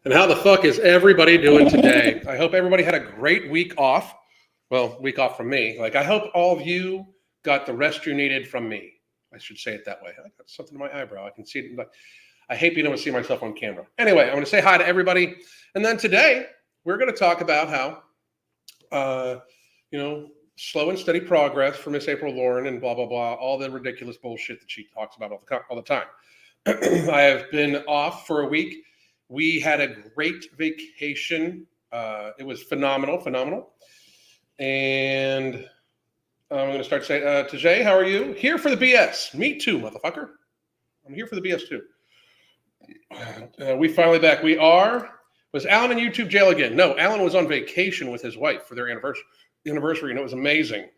And how the fuck is everybody doing today? I hope everybody had a great week off. Well, week off from me. Like, I hope all of you got the rest you needed from me. I should say it that way. I got something in my eyebrow. I can see it. I hate being able to see myself on camera. Anyway, I'm going to say hi to everybody. And then today, we're going to talk about how, slow and steady progress for Miss April Lauren and blah, blah, blah, all the ridiculous bullshit that she talks about all the time. I have been off for a week. We had a great vacation. It was phenomenal. And I'm going to start saying, Tajay, how are you? Here for the BS. Me too, motherfucker. I'm here for the BS too. We finally back. Was Alan in YouTube jail again? No, Alan was on vacation with his wife for their anniversary, and it was amazing.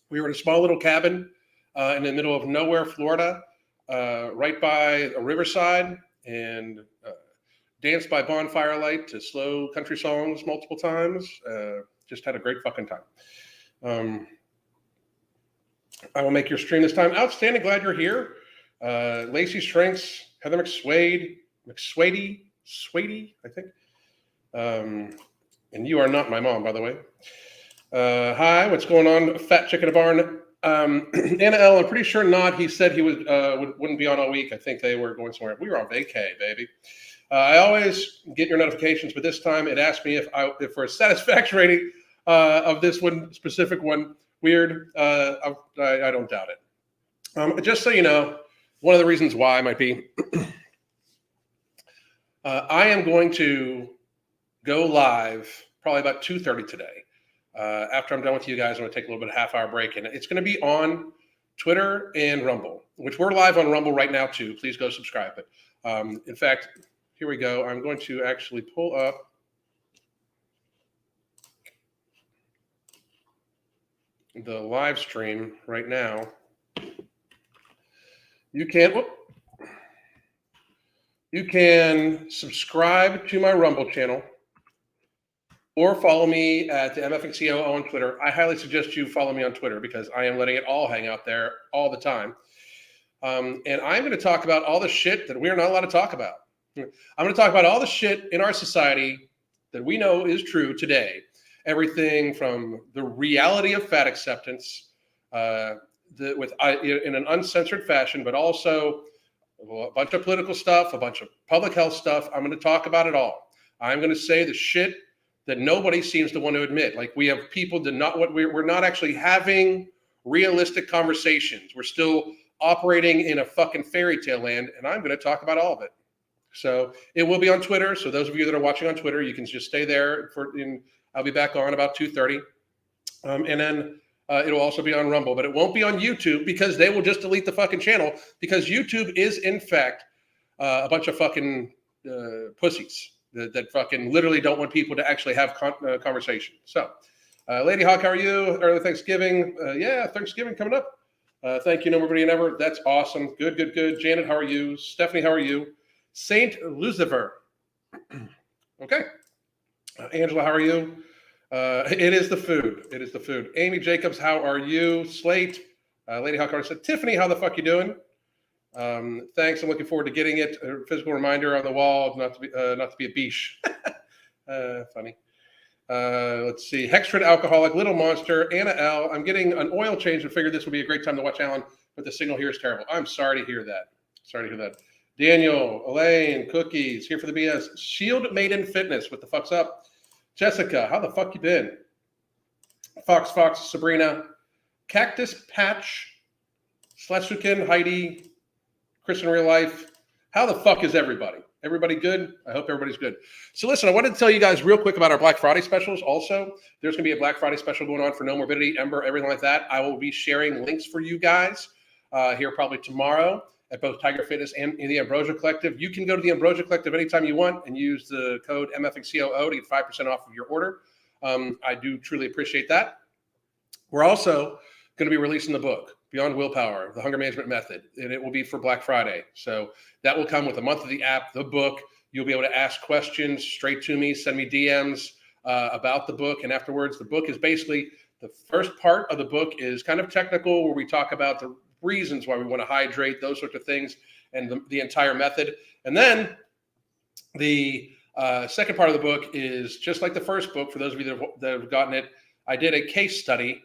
We were in a small little cabin in the middle of nowhere, Florida, right by a riverside, and danced by bonfire light to slow country songs multiple times. Just had a great fucking time. I will make your stream this time. Outstanding. Glad you're here. Lacey Shrinks, Heather McSwady, I think. And you are not my mom, by the way. Hi, what's going on? Fat Chick in a Barn. Anna L, I'm pretty sure not. He said he wouldn't be on all week. I think they were going somewhere. We were on vacay, baby. I always get your notifications, but this time it asked me if for a satisfaction rating of this one specific one. Weird. I don't doubt it. Just so you know, one of the reasons why might be I am going to go live probably about 2:30 today. After I'm done with you guys, I'm going to take a little bit of half-hour break, and it's going to be on Twitter and Rumble, which we're live on Rumble right now too. Please go subscribe. But in fact, here we go. I'm going to actually pull up the live stream right now. You can subscribe to my Rumble channel or follow me at the MFXCOO on Twitter. I highly suggest you follow me on Twitter because I am letting it all hang out there all the time. And I'm going to talk about all the shit that we're not allowed to talk about. I'm going to talk about all the shit in our society that we know is true today. Everything from the reality of fat acceptance in an uncensored fashion, but also a bunch of political stuff, a bunch of public health stuff. I'm going to talk about it all. I'm going to say the shit that nobody seems to want to admit. Like, we have people we're not actually having realistic conversations. We're still operating in a fucking fairy tale land, and I'm going to talk about all of it. So it will be on Twitter. So those of you that are watching on Twitter, you can just stay there I'll be back on about 2:30. And then it'll also be on Rumble, but it won't be on YouTube because they will just delete the fucking channel, because YouTube is in fact a bunch of fucking pussies that fucking literally don't want people to actually have conversation. So Lady Hawk, how are you? Early Thanksgiving. Yeah, Thanksgiving coming up. Thank you, Nobody and Ever. That's awesome. Good. Janet, how are you? Stephanie, how are you? Saint Lucifer. Okay. Angela, how are you? It is the food. Amy Jacobs, how are you? Slate. Lady Hawk already said, Tiffany, how the fuck you doing? Thanks. I'm looking forward to getting it. A physical reminder on the wall not to be a biche. Funny. Let's see. Hextrid Alcoholic, Little Monster, Anna L. I'm getting an oil change and figured this would be a great time to watch Alan, but the signal here is terrible. I'm sorry to hear that. Daniel, Elaine, Cookies, here for the BS. Shield Maiden Fitness, what the fuck's up? Jessica, how the fuck you been? Fox, Sabrina, Cactus Patch, Sletsukin, Heidi, Chris in real life. How the fuck is everybody? Everybody good? I hope everybody's good. So listen, I wanted to tell you guys real quick about our Black Friday specials. Also, there's going to be a Black Friday special going on for No Morbidity, Ember, everything like that. I will be sharing links for you guys here probably tomorrow at both Tiger Fitness and in the Ambrosia Collective. You can go to the Ambrosia Collective anytime you want and use the code MFXCOO to get 5% off of your order. I do truly appreciate that. We're also going to be releasing the book, Beyond Willpower, The Hunger Management Method, and it will be for Black Friday. So that will come with a month of the app, the book. You'll be able to ask questions straight to me, send me DMs about the book. And afterwards, the book is basically, the first part of the book is kind of technical, where we talk about the reasons why we want to hydrate, those sorts of things. and the entire method. And then the second part of the book is just like the first book. For those of you that have gotten it, I did a case study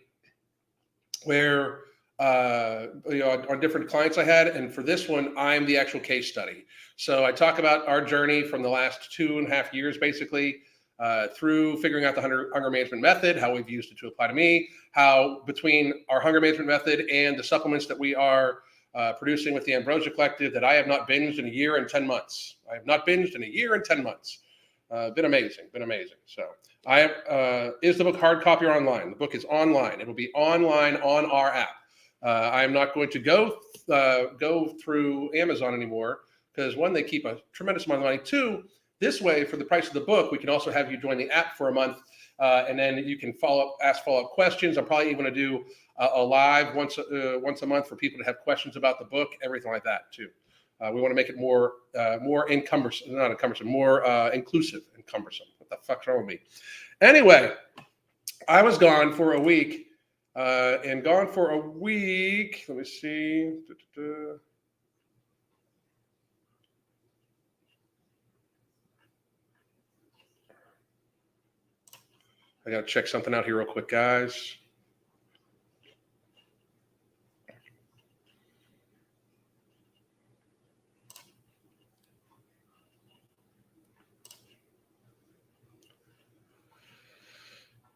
where on different clients I had, and for this one, I'm the actual case study. So I talk about our journey from the last 2.5 years, basically, through figuring out the hunger management method, how we've used it to apply to me, how between our hunger management method and the supplements that we are producing with the Ambrosia Collective, that I have not binged in a year and 10 months. I have not binged in a year and 10 months. Been amazing. So is the book hard copy or online? The book is online. It'll be online on our app. I am not going to go through Amazon anymore because, one, they keep a tremendous amount of money. Two, this way, for the price of the book, we can also have you join the app for a month, and then you can ask follow-up questions. I'm probably even going to do a live once a month for people to have questions about the book, everything like that too. We want to make it more incumbersome, not encumbersome, more inclusive and cumbersome. What the fuck's wrong with me? Anyway, I was gone for a week. Let me see. I got to check something out here real quick, guys.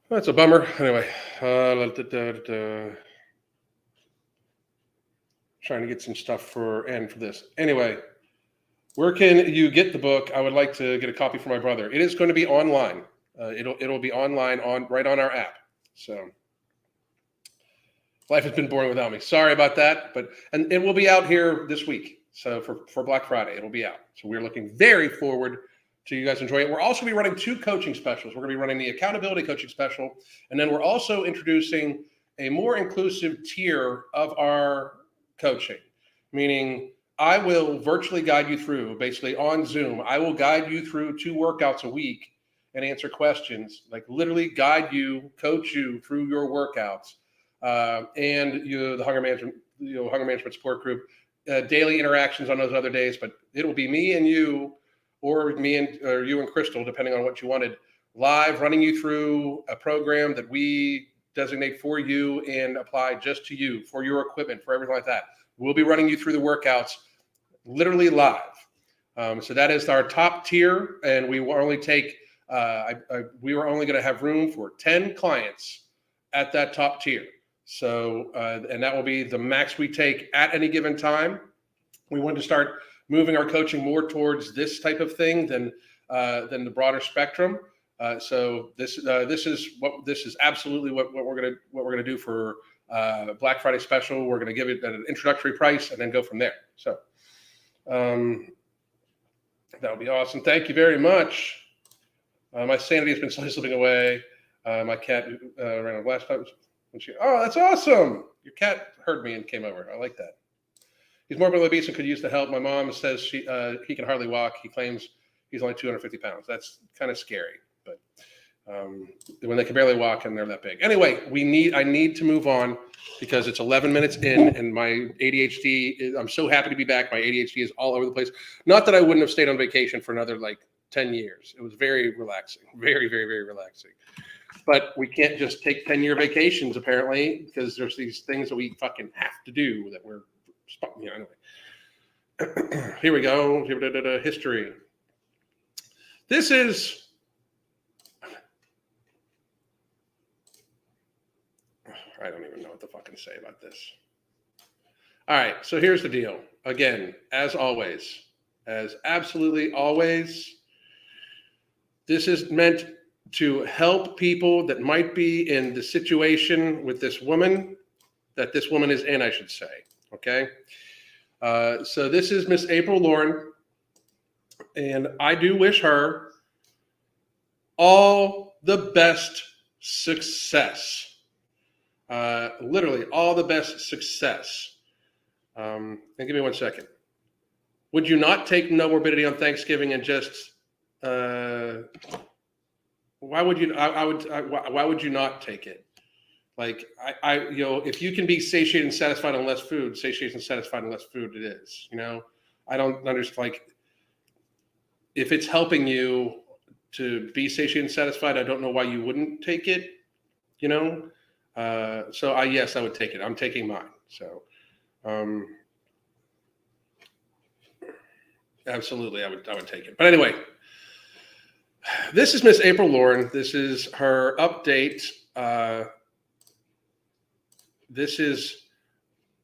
That's a bummer. Anyway, trying to get some stuff for this. Anyway, where can you get the book? I would like to get a copy for my brother. It is going to be online. It'll be online right on our app. So life has been boring without me. Sorry about that, and it will be out here this week. So for Black Friday, it'll be out. So we're looking very forward to you guys enjoying it. We're also going to be running 2 coaching specials. We're going to be running the accountability coaching special, and then we're also introducing a more inclusive tier of our coaching, meaning I will virtually guide you through, basically on Zoom. I will guide you through 2 workouts a week and answer questions, like literally guide you, coach you through your workouts, and the hunger management support group, daily interactions on those other days. But it'll be me and you, or you and Crystal, depending on what you wanted, live running you through a program that we designate for you and apply just to you, for your equipment, for everything like that. We'll be running you through the workouts literally live. So that is our top tier, and we will only take we were only going to have room for 10 clients at that top tier. So and that will be the max we take at any given time. We want to start moving our coaching more towards this type of thing than the broader spectrum. So this is absolutely what we're gonna do for Black Friday special. We're gonna give it at an introductory price and then go from there. So that would be awesome. Thank you very much. My sanity has been slowly slipping away. My cat ran a last time. Oh, that's awesome! Your cat heard me and came over. I like that. He's morbidly obese and could use the help. My mom says he can hardly walk. He claims he's only 250 pounds. That's kind of scary, but when they can barely walk and they're that big. Anyway, I need to move on because it's 11 minutes in and my ADHD I'm so happy to be back. My ADHD is all over the place. Not that I wouldn't have stayed on vacation for another 10 years. It was very relaxing, very, very, very relaxing. But we can't just take 10-year vacations apparently, because there's these things that we fucking have to do that we're, anyway. Here we go. History. This is, I don't even know what to fucking say about this. All right, so here's the deal. Again, as always, as absolutely always, this is meant to help people that might be in the situation with this woman, that this woman is in, I should say. Okay. So this is Miss April Lauren, and I do wish her all the best success. Literally all the best success. And give me 1 second. Would you not take no morbidity on Thanksgiving and just, why would you not take it? If you can be satiated and satisfied on less food, satiated and satisfied on less food it is, I don't understand. Like, if it's helping you to be satiated and satisfied, I don't know why you wouldn't take it. You know, yes, I would take it. I'm taking mine. So, absolutely, I would take it. But anyway, this is Miss April Lauren. This is her update. This is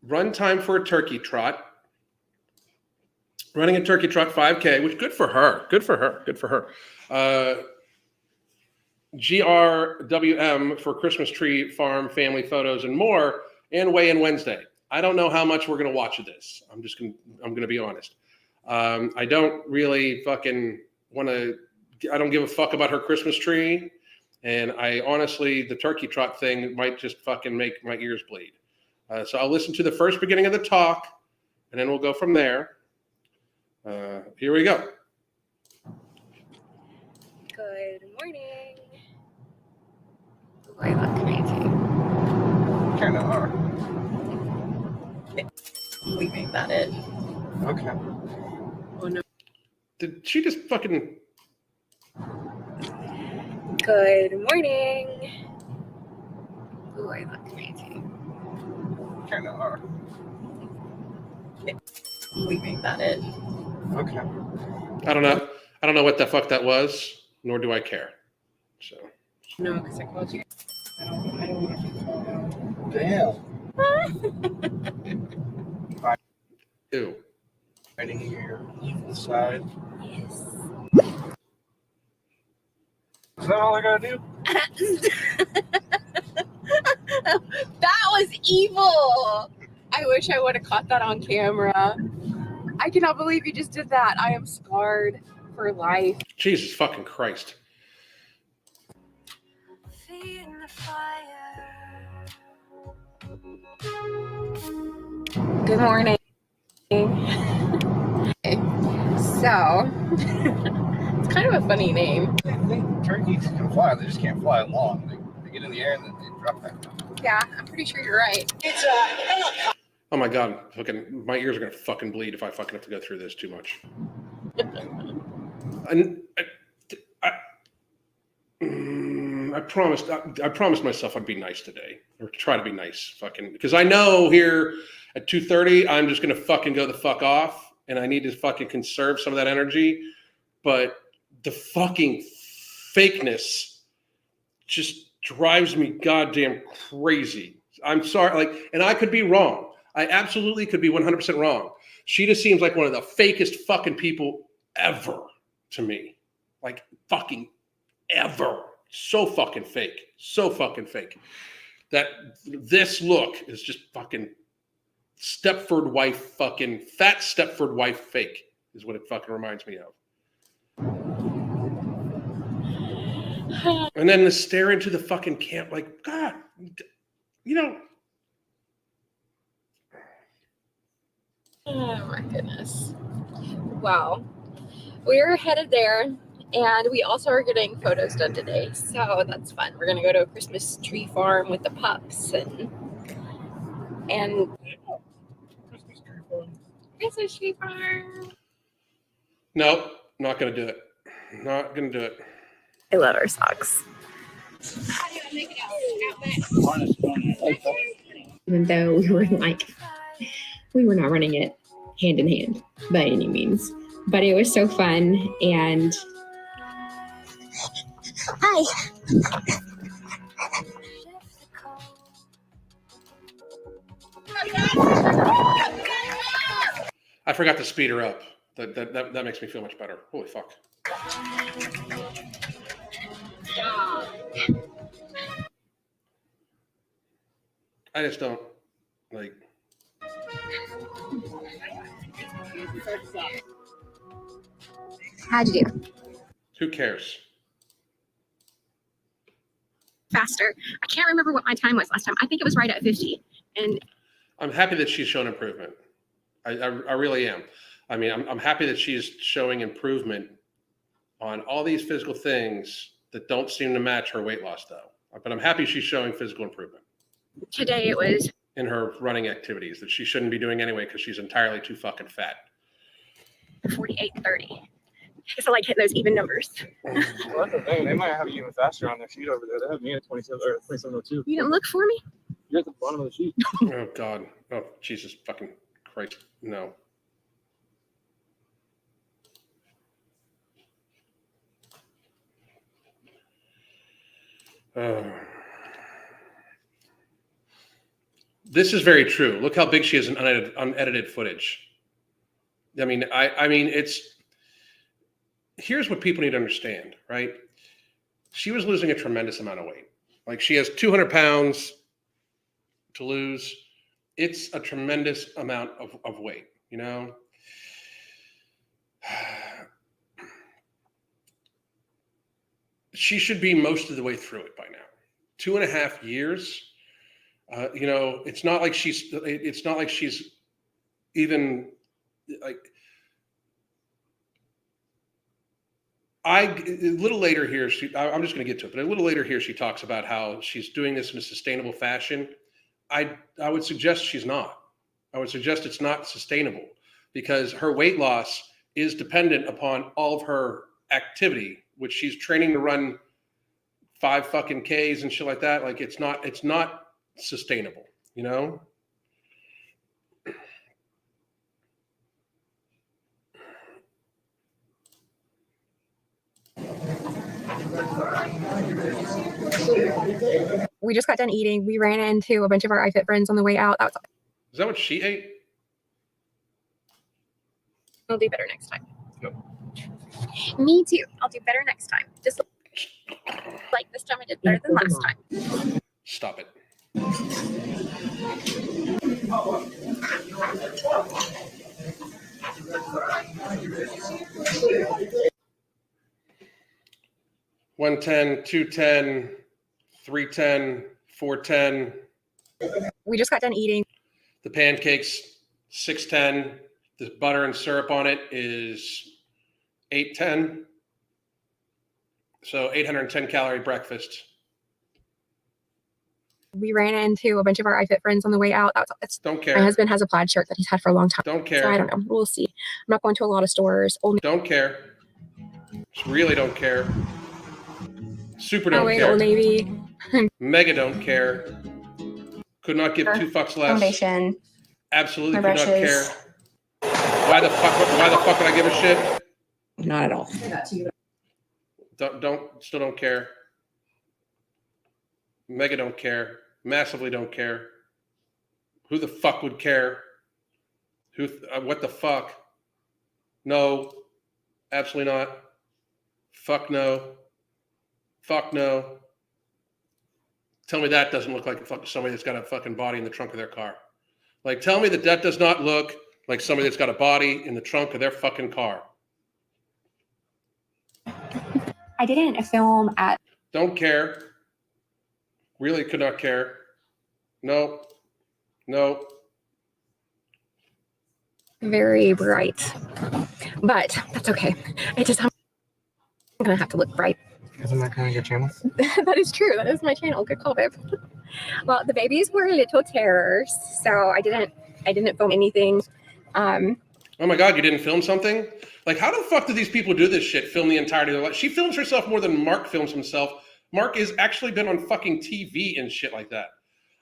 run time for a turkey trot. Running a turkey trot 5K, which good for her. Good for her. Good for her. GRWM for Christmas tree farm family photos and more, and weigh-in Wednesday. I don't know how much we're going to watch of this. I'm going to be honest. I don't really fucking want to. I don't give a fuck about her Christmas tree, and I honestly, the turkey trot thing might just fucking make my ears bleed. So I'll listen to the first beginning of the talk, and then we'll go from there. Here we go. Good morning. Boy, look amazing. Kind of are. Leaving that in. Okay. Oh no. Did she just fucking? Good morning. Boy, look amazing. Kind of are. Leaving that in. Okay. I don't know what the fuck that was, nor do I care. So. No, because I called you. I don't want to be called out. Damn. Ew. Fighting your evil side. Yes. Is that all I gotta do? That was evil. I wish I would have caught that on camera. I cannot believe you just did that. I am scarred for life. Jesus fucking Christ. Good morning. So, it's kind of a funny name. I think turkeys can fly. They just can't fly long. They get in the air and then they drop back down. Yeah, I'm pretty sure you're right. It's a helicopter. Oh my god, fucking my ears are gonna fucking bleed if I fucking have to go through this too much. I promised myself I'd be nice today, or try to be nice, fucking, because I know here at 2:30 I'm just gonna fucking go the fuck off, and I need to fucking conserve some of that energy. But the fucking fakeness just drives me goddamn crazy. I'm sorry, like, and I could be wrong. I absolutely could be 100% wrong. She just seems like one of the fakest fucking people ever to me. Like, fucking ever. So fucking fake. So fucking fake. That this look is just fucking Stepford wife fucking, fat Stepford wife fake is what it fucking reminds me of. And then the stare into the fucking camp, like, God, you know. Oh my goodness. Wow. We're headed there, and we also are getting photos done today, so that's fun. We're gonna go to a Christmas tree farm with the pups and Christmas tree farm. Christmas tree farm. Nope, not gonna do it. Not gonna do it. I love our socks. Even though we were not running it hand in hand by any means, but it was so fun. And hi. I forgot to speed her up. That makes me feel much better. Holy fuck. I just don't like. How'd you do? Who cares? Faster. I can't remember what my time was last time. I think it was right at 50. And I'm happy that she's shown improvement. I really am. I mean, I'm happy that she's showing improvement on all these physical things that don't seem to match her weight loss, though. But I'm happy she's showing physical improvement today it was in her running activities that she shouldn't be doing anyway because she's entirely too fucking fat. 48:30. It's like hitting those even numbers. Well, that's the thing. They might have you even faster on their sheet over there. They have me at 27 or 27:02. You didn't look for me? You're at the bottom of the sheet. Oh God. Oh Jesus fucking Christ. No. This is very true. Look how big she is in unedited footage. I mean, it's. Here's what people need to understand, right? She was losing a tremendous amount of weight. Like she has 200 pounds to lose. It's a tremendous amount of weight, you know? She should be most of the way through it by now. 2.5 years. You know, it's not like she's even like. A little later here, I'm just going to get to it, but a little later here, she talks about how she's doing this in a sustainable fashion. I would suggest she's not. I would suggest it's not sustainable because her weight loss is dependent upon all of her activity, which she's training to run 5 fucking Ks and shit like that. Like it's not sustainable, you know? We just got done eating. We ran into a bunch of our iFit friends on the way out. Is that what she ate? We'll do better next time. Yep. Me too. I'll do better next time. Just like this time I did better than last time. Stop it. $110, $210, $310, $410. We just got done eating. The pancakes, $610. The butter and syrup on it is $810. So 810 calorie breakfast. We ran into a bunch of our iFit friends on the way out. Don't My care. husband has a plaid shirt that he's had for a long time. Don't So I care. don't know. We'll see. I'm not going to a lot of stores. Old Don't care. Just really don't care. Super don't Old care. Navy. Mega don't care. Could not give 2 fucks less. Foundation. Absolutely My could not care. brushes. Why the fuck would I give a shit? Not at all. Still don't care. Mega don't care. Massively don't care. Who the fuck would care? What the fuck? No. Absolutely not. Fuck no. Fuck no. Tell me that doesn't look like somebody that's got a fucking body in the trunk of their car. Like, tell me that does not look like somebody that's got a body in the trunk of their fucking car. I didn't film at Don't care. Really could not care. No. No. Very bright. But that's okay. I'm going to have to look bright. Isn't that kind of your channel? That is true. That is my channel. Good call, babe. Well, the babies were little terrors, so I didn't film anything. Oh my God, you didn't film something? Like, how the fuck do these people do this shit? Film the entirety of their life? She films herself more than Mark films himself. Mark has actually been on fucking TV and shit like that.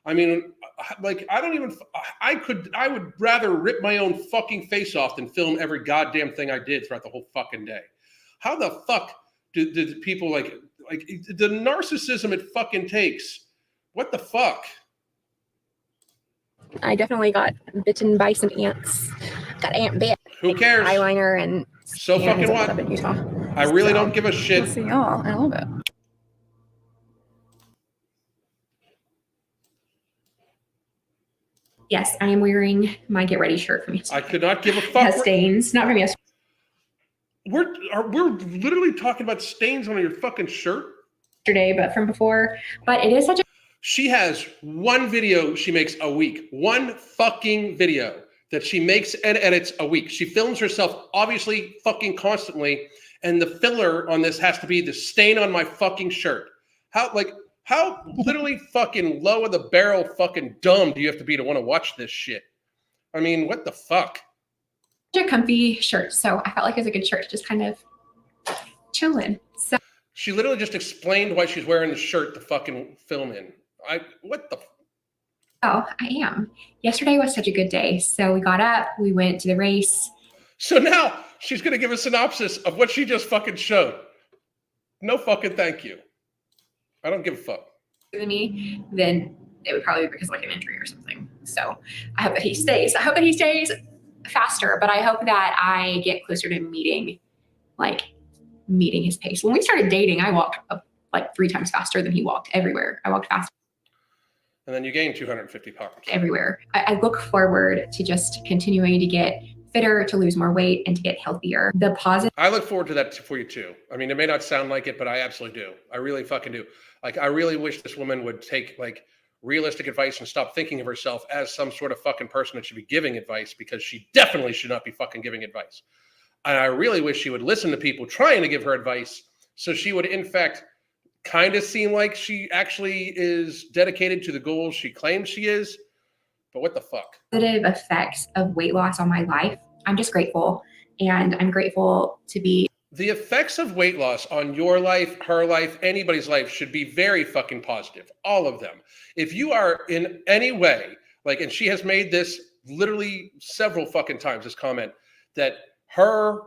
I mean, like, I would rather rip my own fucking face off than film every goddamn thing I did throughout the whole fucking day. How the fuck did people like the narcissism it fucking takes? What the fuck? I definitely got bitten by some ants. Got ant bit. Who cares? Eyeliner and So scans fucking up what? in Utah. I really So, don't give a We'll shit. see y'all in a little bit. Yes, I am wearing my get ready shirt from I yesterday. could not give a It fuck. has stains, not from yesterday. We're literally talking about stains on your fucking shirt. But from before. But it is such a She has one video she makes a week. One fucking video that she makes and edits a week. She films herself obviously fucking constantly. And the filler on this has to be the stain on my fucking shirt. How literally fucking low of the barrel fucking dumb do you have to be to want to watch this shit? I mean, what the fuck? a comfy shirt. So I felt like it was a good shirt to just kind of chill in. So She literally just explained why she's wearing the shirt to fucking film in. What the? I am. Yesterday was such a good day. So we got up, we went to the race. So now she's going to give a synopsis of what she just fucking showed. No fucking thank you. I don't give a fuck. Than me, then it would probably be because of like an injury or something. So I hope that he stays. I hope that he stays faster, but I hope that I get closer to meeting his pace. When we started dating, I walked up like 3 times faster than he walked everywhere. I walked faster And then you gain 250 pounds. everywhere. I look forward to just continuing to get fitter, to lose more weight, and to get healthier. The positive I look forward to that for you too. I mean, it may not sound like it, but I absolutely do. I really fucking do. Like, I really wish this woman would take like realistic advice and stop thinking of herself as some sort of fucking person that should be giving advice, because she definitely should not be fucking giving advice. And I really wish she would listen to people trying to give her advice, so she would in fact kind of seem like she actually is dedicated to the goals she claims she is. But what the fuck? effects of weight loss on my life, I'm just grateful. And I'm grateful to be The effects of weight loss on your life, her life, anybody's life should be very fucking positive. All of them. If you are in any way, like, and she has made this literally several fucking times, this comment, that her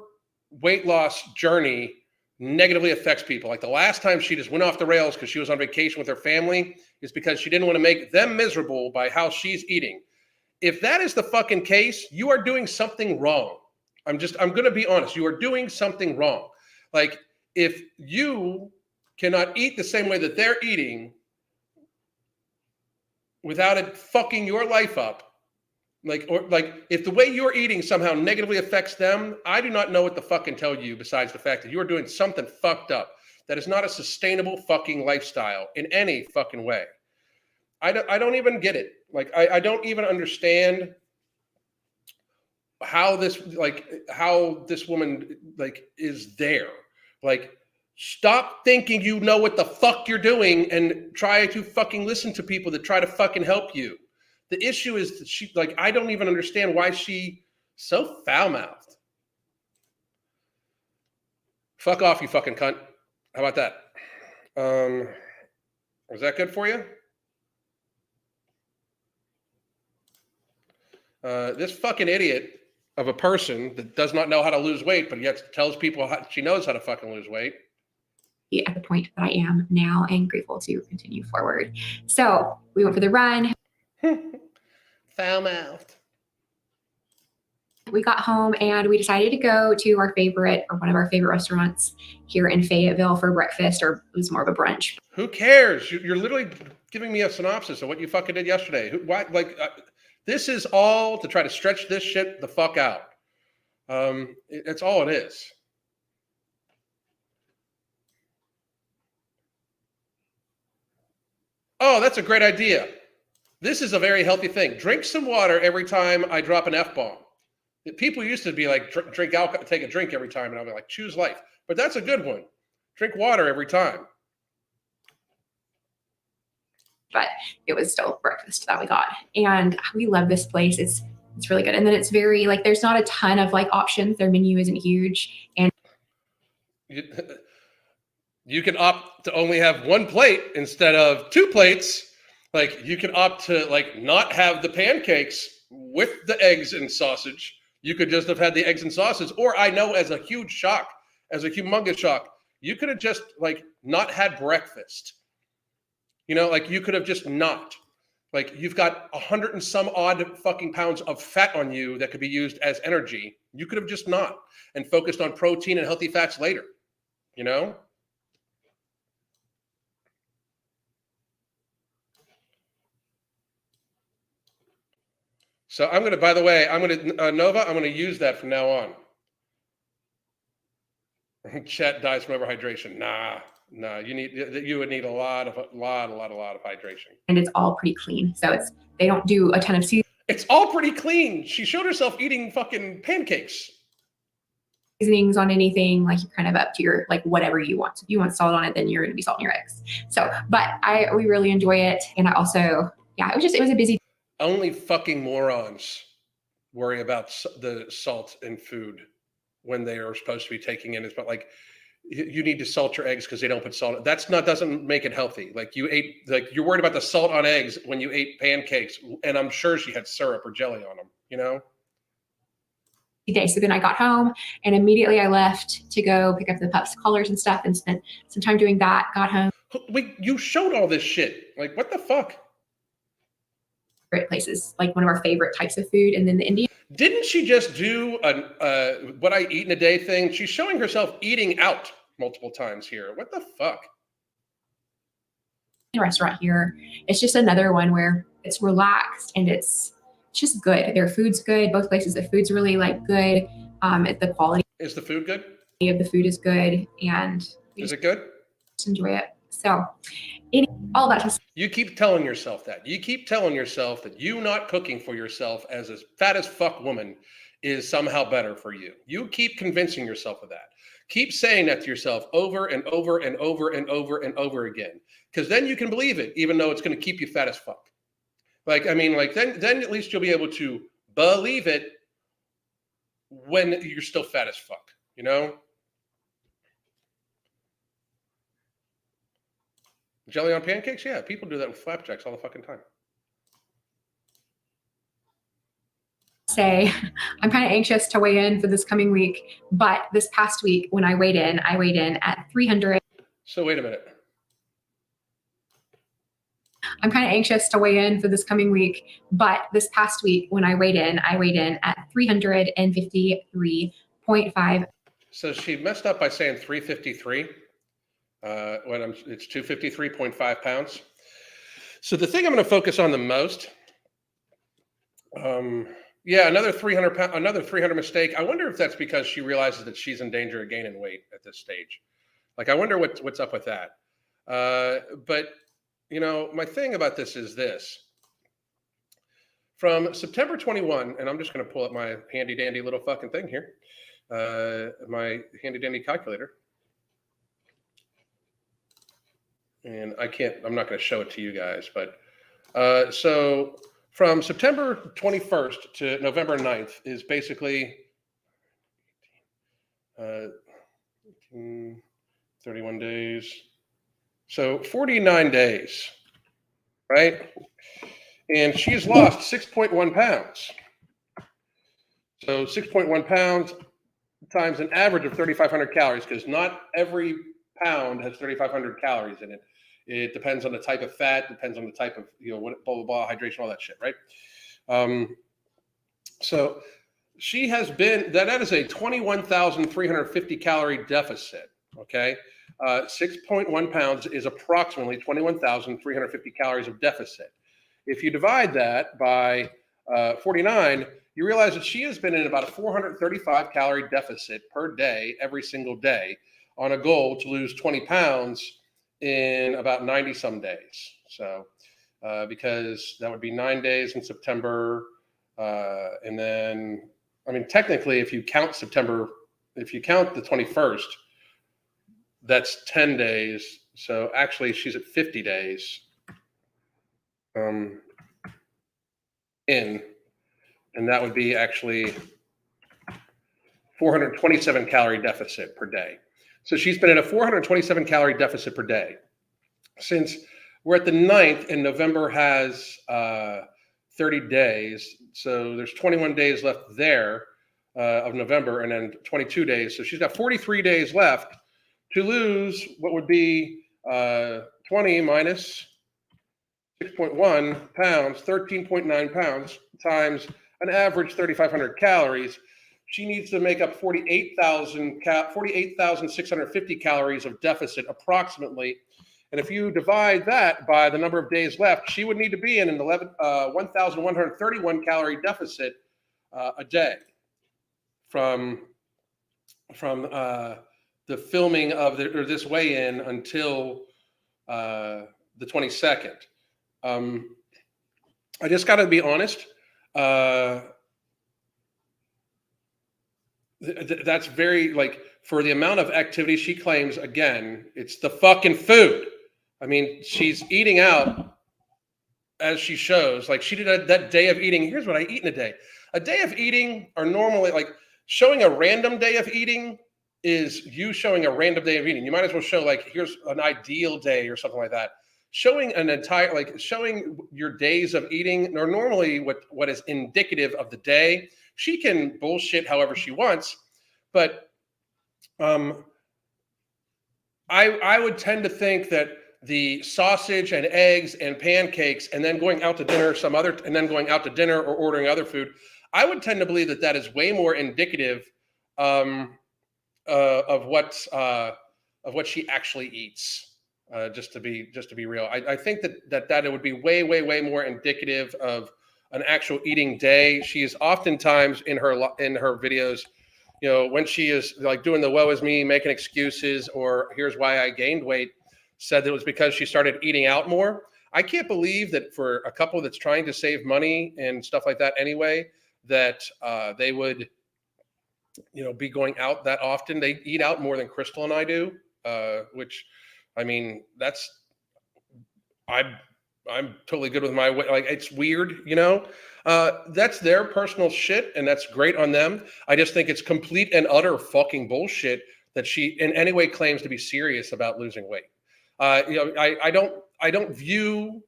weight loss journey negatively affects people. Like the last time she just went off the rails because she was on vacation with her family is because she didn't want to make them miserable by how she's eating. If that is the fucking case, you are doing something wrong. I'm going to be honest. You are doing something wrong. Like, if you cannot eat the same way that they're eating without it fucking your life up, like if the way you're eating somehow negatively affects them, I do not know what to fucking tell you besides the fact that you are doing something fucked up. That is not a sustainable fucking lifestyle in any fucking way. I don't even get it. Like, I don't even understand how this woman like is there. Like, stop thinking you know what the fuck you're doing and try to fucking listen to people that try to fucking help you. The issue is that she, like, I don't even understand why she so foul-mouthed. Fuck off, you fucking cunt. How about that? Was that good for you? This fucking idiot of a person that does not know how to lose weight, but yet tells people she knows how to fucking lose weight. at the point that I am now and grateful to continue forward. So we went for the run. Foul-mouthed. We got home and we decided to go to our favorite, or one of our favorite restaurants here in Fayetteville for breakfast, or it was more of a brunch. Who cares? You're literally giving me a synopsis of what you fucking did yesterday. This is all to try to stretch this shit the fuck out. It's all it is. Oh, that's a great idea. This is a very healthy thing. Drink some water every time I drop an F-bomb. People used to be like, drink alcohol, take a drink every time. And I'll be like, choose life. But that's a good one. Drink water every time. But it was still breakfast that we got. And we love this place. It's really good. And then it's very, like, there's not a ton of like options. Their menu isn't huge. And you can opt to only have one plate instead of two plates. Like, you can opt to like not have the pancakes with the eggs and sausage. You could just have had the eggs and sausage. Or I know, as a huge shock, as a humongous shock, you could have just like not had breakfast. You know, like, you could have just not. Like, you've got 100 and some odd fucking pounds of fat on you that could be used as energy. You could have just not and focused on protein and healthy fats later, you know? So I'm going to, by the way, Nova, I'm going to use that from now on. Chet dies from overhydration. Nah, you would need a lot of hydration. and it's all pretty clean. So they don't do a ton of It's all pretty clean. She showed herself eating fucking pancakes. seasonings on anything. Like, you're kind of up to your, like, whatever you want. If you want salt on it, then you're going to be salting your eggs. So, but we really enjoy it. And I also, it was a busy Only fucking morons worry about the salt in food when they are supposed to be taking in. It's but like you need to salt your eggs because they don't put salt. Doesn't make it healthy. Like you're worried about the salt on eggs when you ate pancakes, and I'm sure she had syrup or jelly on them. You know. Day. So then I got home and immediately I left to go pick up the pups' collars and stuff and spent some time doing that. Got home. Wait, you showed all this shit. Like, what the fuck? Great places, like one of our favorite types of food, and then the Indian Didn't she just do a what I eat in a day thing? She's showing herself eating out multiple times here. What the fuck? restaurant here. It's just another one where it's relaxed and it's just good. Their food's good. Both places, the food's really like good. The quality Is the food good? of the food is good, and we Is it good? just enjoy it. So, all that to say, You keep telling yourself that. You keep telling yourself that you not cooking for yourself as a fat as fuck woman is somehow better for you. You keep convincing yourself of that. Keep saying that to yourself over and over and over and over and over again. Because then you can believe it, even though it's going to keep you fat as fuck. Like, I mean, like then at least you'll be able to believe it when you're still fat as fuck, you know? Jelly on pancakes? Yeah, people do that with flapjacks all the fucking time. say I'm kind of anxious to weigh in for this coming week, but this past week when I weighed in at 300. So wait a minute. I'm kind of anxious to weigh in for this coming week, but this past week when I weighed in at 353.5. So she messed up by saying 353 when it's 253.5 pounds. So the thing I'm going to focus on the most, another 300 mistake. I wonder if that's because she realizes that she's in danger of gaining weight at this stage. Like, I wonder what's up with that. But you know, my thing about this is this. From September 21, and I'm just going to pull up my handy dandy little fucking thing here, my handy dandy calculator. And I'm not going to show it to you guys, but so from September 21st to November 9th is basically 31 days. So 49 days, right? And she's lost 6.1 pounds. So 6.1 pounds times an average of 3,500 calories, because not every pound has 3,500 calories in it. It depends on the type of fat, depends on the type of, what, blah, blah, blah, hydration, all that shit, right? So she has been, that is a 21,350 calorie deficit, okay? 6.1 pounds is approximately 21,350 calories of deficit. If you divide that by 49, you realize that she has been in about a 435 calorie deficit per day, every single day, on a goal to lose 20 pounds in about 90 some days. So, because that would be 9 days in September. And then, I mean, technically, if you count the 21st, that's 10 days. So actually she's at 50 days and that would be actually 427 calorie deficit per day. So she's been in a 427 calorie deficit per day. Since we're at the 9th and November has 30 days, so there's 21 days left there of November, and then 22 days. So she's got 43 days left to lose what would be 20 minus 6.1 pounds, 13.9 pounds times an average 3,500 calories. She needs to make up 48,650 calories of deficit approximately. And if you divide that by the number of days left, she would need to be in an 1,131 calorie deficit a day from the filming of this weigh-in until the 22nd. I just got to be honest. That's very, like, for the amount of activity she claims, again, it's the fucking food. I mean, she's eating out as she shows. Like, she did that day of eating. Here's what I eat in a day. A day of eating are normally like showing a random day of eating is you showing a random day of eating. You might as well show like, here's an ideal day or something like that. Showing an entire, like showing your days of eating are normally what is indicative of the day. She can bullshit however she wants, but I would tend to think that the sausage and eggs and pancakes and then going out to dinner or ordering other food, I would tend to believe that that is way more indicative of what she actually eats. Just to be real, I think that it would be way more indicative of an actual eating day. She is oftentimes in her videos, when she is like doing the woe is me, making excuses, or here's why I gained weight, said that it was because she started eating out more. I can't believe that for a couple that's trying to save money and stuff like that anyway, that they would, be going out that often. They eat out more than Crystal and I do, which, I mean, I'm totally good with my way. Like, it's weird, that's their personal shit and that's great on them. I just think it's complete and utter fucking bullshit that she in any way claims to be serious about losing weight. I don't view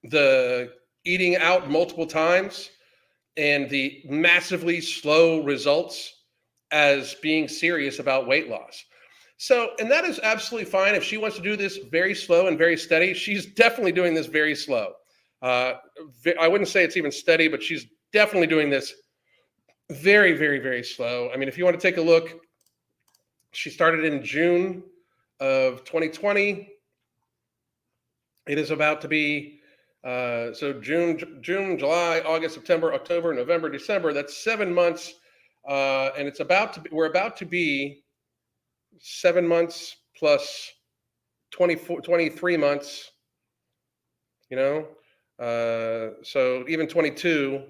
the eating out multiple times and the massively slow results as being serious about weight loss. So, and that is absolutely fine. If she wants to do this very slow and very steady, she's definitely doing this very slow. I wouldn't say it's even steady, but she's definitely doing this very slow. I mean, if you want to take a look, she started in June of 2020. It is about to be, so June, July, August, September, October, November, December. That's 7 months. And we're about to be 7 months plus 23 months, so even 22,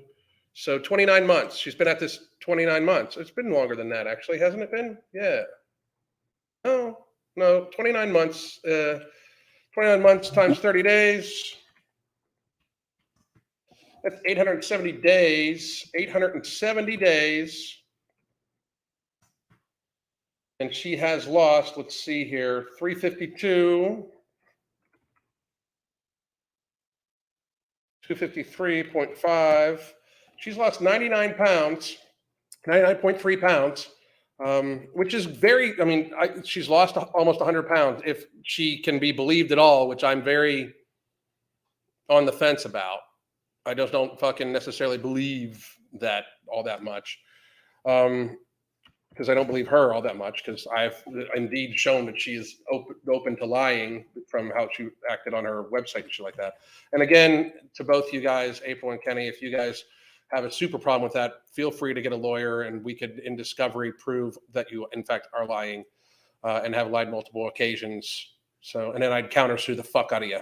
so 29 months. She's been at this 29 months. It's been longer than that, actually, hasn't it been? Yeah. No, 29 months, 29 months times 30 days. That's 870 days, 870 days. And she has lost, let's see here, 352, 253.5. She's lost 99 pounds, 99.3 pounds, which is very, I mean, she's lost almost 100 pounds if she can be believed at all, which I'm very on the fence about. I just don't fucking necessarily believe that all that much. Because I don't believe her all that much, because I've indeed shown that she is open to lying from how she acted on her website and shit like that. And again, to both you guys, April and Kenny, if you guys have a super problem with that, feel free to get a lawyer and we could, in discovery, prove that you, in fact, are lying and have lied multiple occasions. So, and then I'd countersue the fuck out of you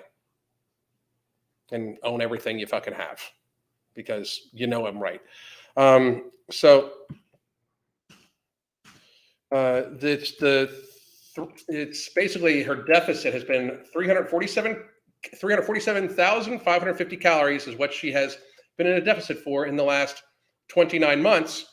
and own everything you fucking have because I'm right. It's basically her deficit has been 347,550 calories is what she has been in a deficit for in the last 29 months,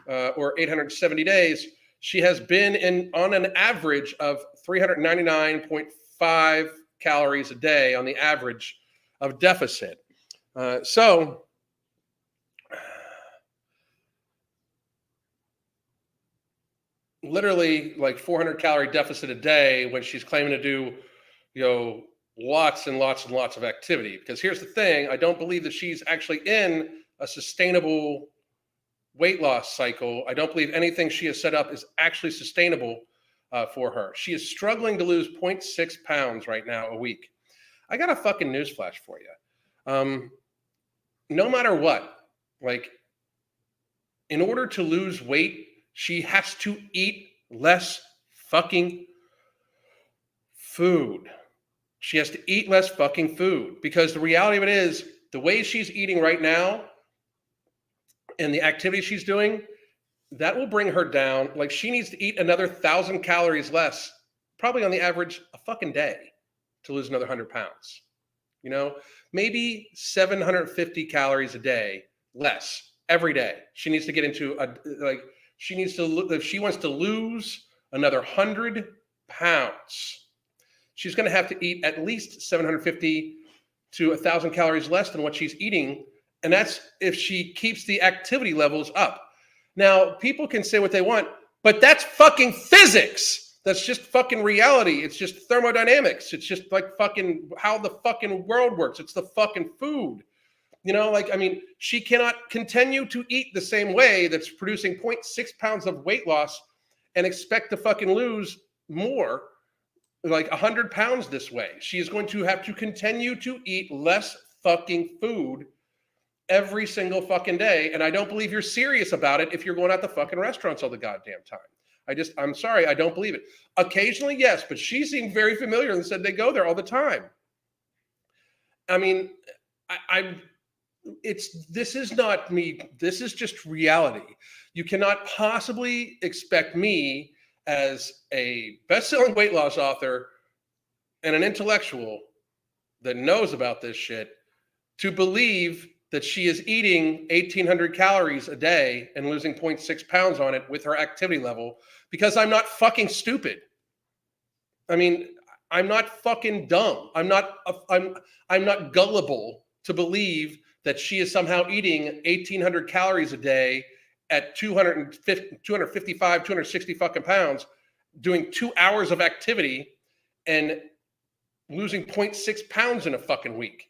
or 870 days. She has been on an average of 399.5 calories a day on the average of deficit. So literally like 400 calorie deficit a day when she's claiming to do, lots and lots and lots of activity. Because here's the thing, I don't believe that she's actually in a sustainable weight loss cycle. I don't believe anything she has set up is actually sustainable for her. She is struggling to lose 0.6 pounds right now a week. I got a fucking newsflash for you. No matter what, like, in order to lose weight, she has to eat less fucking food. She has to eat less fucking food because the reality of it is the way she's eating right now and the activity she's doing, that will bring her down. Like, she needs to eat another 1,000 calories less, probably on the average a fucking day, to lose another 100 pounds. Maybe 750 calories a day less every day. She needs to get into she needs to, if she wants to lose another 100 pounds, she's going to have to eat at least 750 to 1,000 calories less than what she's eating. And that's if she keeps the activity levels up. Now, people can say what they want, but that's fucking physics. That's just fucking reality. It's just thermodynamics. It's just like fucking how the fucking world works. It's the fucking food. You know, like, I mean, she cannot continue to eat the same way that's producing 0.6 pounds of weight loss and expect to fucking lose more, like 100 pounds this way. She is going to have to continue to eat less fucking food every single fucking day. And I don't believe you're serious about it if you're going out to fucking restaurants all the goddamn time. I'm sorry, I don't believe it. Occasionally, yes, but she seemed very familiar and said they go there all the time. I mean, this is not me. This is just reality. You cannot possibly expect me as a best-selling weight loss author and an intellectual that knows about this shit to believe that she is eating 1,800 calories a day and losing 0.6 pounds on it with her activity level, because I'm not fucking stupid. I mean, I'm not fucking dumb. I'm not gullible to believe that she is somehow eating 1,800 calories a day at 255, 260 fucking pounds, doing 2 hours of activity and losing 0.6 pounds in a fucking week.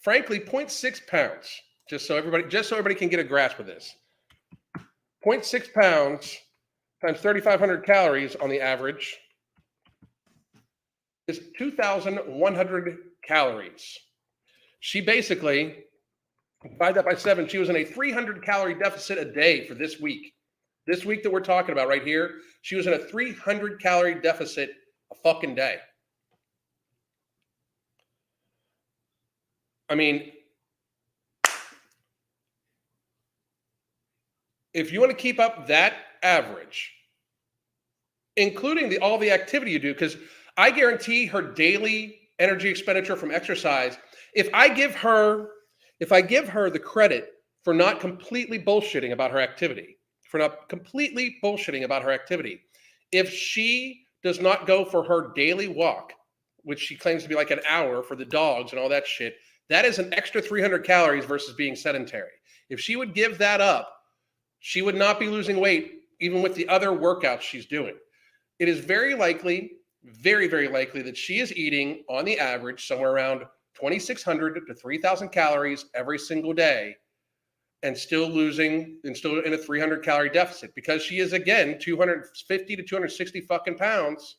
Frankly, 0.6 pounds, just so everybody can get a grasp of this. 0.6 pounds times 3,500 calories on the average is 2,100 calories. She basically, divide that by 7, she was in a 300 calorie deficit a day for this week. This week that we're talking about right here, she was in a 300 calorie deficit a fucking day. I mean, if you want to keep up that average, including all the activity you do, because I guarantee her daily energy expenditure from exercise, if I give her the credit for not completely bullshitting about her activity, if she does not go for her daily walk, which she claims to be like an hour for the dogs and all that shit, that is an extra 300 calories versus being sedentary. If she would give that up, she would not be losing weight, even with the other workouts she's doing. It is very likely, very, very likely that she is eating on the average somewhere around 2,600 to 3,000 calories every single day and still in a 300 calorie deficit, because she is, again, 250 to 260 fucking pounds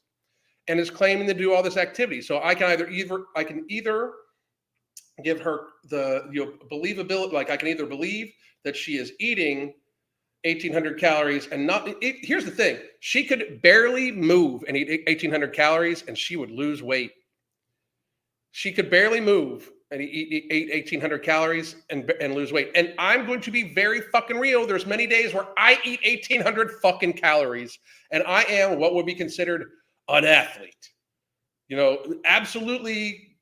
and is claiming to do all this activity. So I can either give her the believability, like I can either believe that she is eating 1,800 calories and not. Here's the thing: she could barely move and eat 1,800 calories, and she would lose weight. She could barely move and eat 1,800 calories and lose weight. And I'm going to be very fucking real. There's many days where I eat 1,800 fucking calories, and I am what would be considered an athlete. You know, absolutely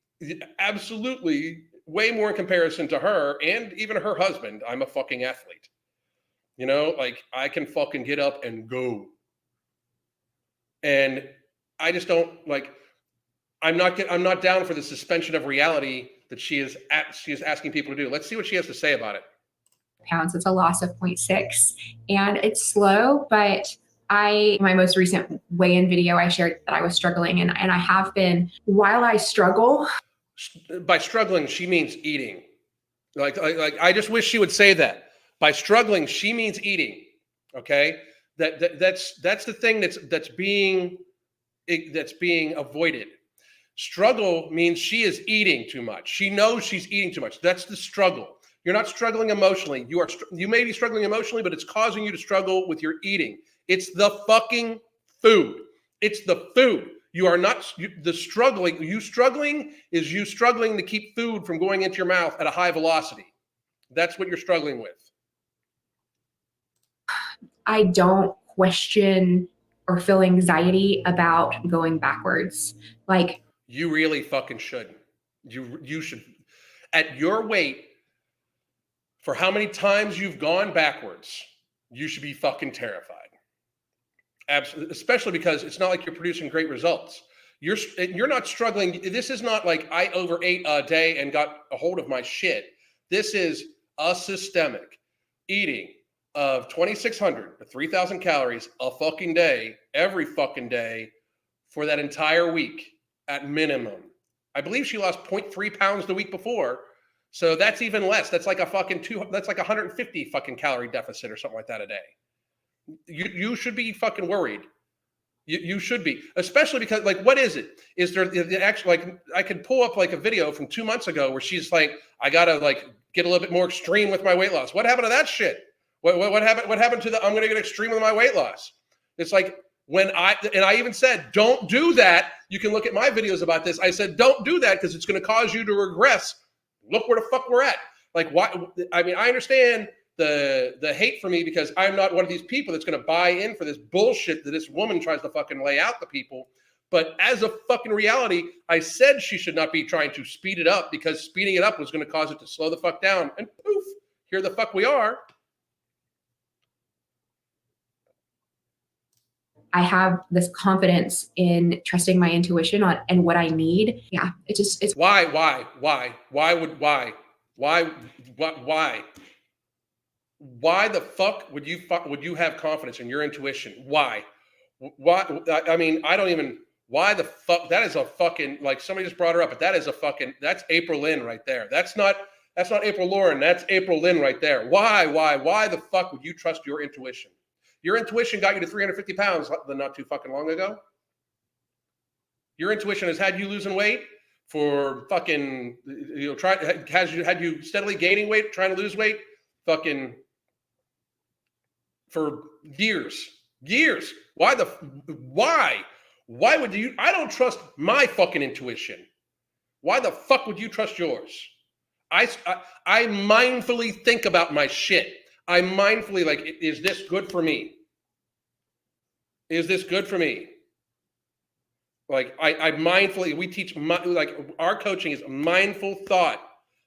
way more in comparison to her and even her husband. I'm a fucking athlete. You know, like I can fucking get up and go. And I just don't like, I'm not down for the suspension of reality that she is asking people to do. Let's see what she has to say about it. Pounds. It's a loss of 0.6 and it's slow, but my most recent weigh-in video, I shared that I was struggling and I have been. While I struggle. By struggling, she means eating. Like I just wish she would say that. By struggling, she means eating. Okay, that's the thing that's being avoided. Struggle means she is eating too much. She knows she's eating too much. That's the struggle. You're not struggling emotionally. You may be struggling emotionally, but it's causing you to struggle with your eating. It's the fucking food. It's the food. You are not struggling. You struggling to keep food from going into your mouth at a high velocity. That's what you're struggling with. I don't question or feel anxiety about going backwards. Like, you really fucking should. You should. At your weight, For how many times you've gone backwards, you should be fucking terrified. Absolutely, especially because it's not like you're producing great results. You're not struggling. This is not like I overate a day and got a hold of my shit. This is a systemic eating of 2,600 to 3,000 calories a fucking day, every fucking day for that entire week at minimum. I believe she lost 0.3 pounds the week before. So that's even less. That's like that's like 150 fucking calorie deficit or something like that a day. You should be fucking worried. You should be, especially because, like, what is it? Is there actually, like, I could pull up like a video from 2 months ago where she's like, I gotta like get a little bit more extreme with my weight loss. What happened to that shit? What happened? What happened to the I'm gonna get extreme with my weight loss? It's like I even said, don't do that. You can look at my videos about this. I said, don't do that because it's going to cause you to regress. Look where the fuck we're at. Like, why? I mean, I understand the hate for me because I'm not one of these people that's going to buy in for this bullshit that this woman tries to fucking lay out to people. But as a fucking reality, I said she should not be trying to speed it up because speeding it up was going to cause it to slow the fuck down. And poof, here the fuck we are. I have this confidence in trusting my intuition and what I need. Yeah, it's Why the fuck would you have confidence in your intuition? Why? I mean, I don't even, why the fuck? That is a fucking, like, somebody just brought her up, but that is a fucking, that's April Lynn right there. That's not April Lauren. That's April Lynn right there. Why the fuck would you trust your intuition? Your intuition got you to 350 pounds not too fucking long ago. Your intuition has had you losing weight for fucking, had you steadily gaining weight, trying to lose weight, fucking for years. Why would you? I don't trust my fucking intuition. Why the fuck would you trust yours? I mindfully think about my shit. I mindfully, like, is this good for me? Is this good for me? Like, I mindfully, we teach, like, our coaching is mindful thought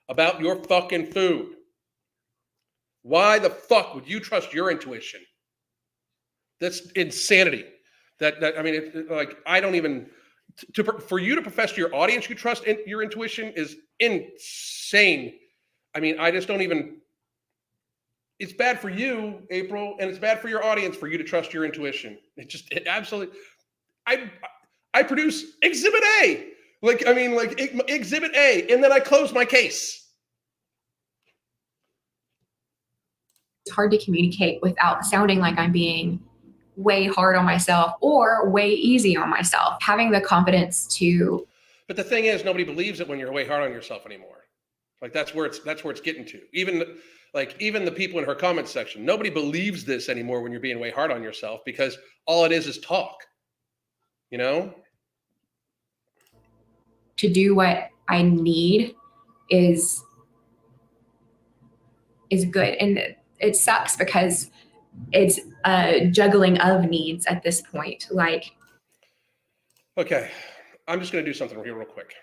about your fucking food. Why the fuck would you trust your intuition? That's insanity. I mean, like, I don't even, for you to profess to your audience you trust your intuition is insane. I mean, I just don't even, it's bad for you, April, and it's bad for your audience for you to trust your intuition. It absolutely, I produce Exhibit A. Like, I mean, like, Exhibit A, and then I close my case. It's hard to communicate without sounding like I'm being way hard on myself or way easy on myself. Having the confidence to. But the thing is, nobody believes it when you're way hard on yourself anymore. Like, that's where it's getting to. Even the people in her comment section, nobody believes this anymore when you're being way hard on yourself because all it is talk, you know? To do what I need is good. And it sucks because it's a juggling of needs at this point. Like, okay, I'm just going to do something here real quick.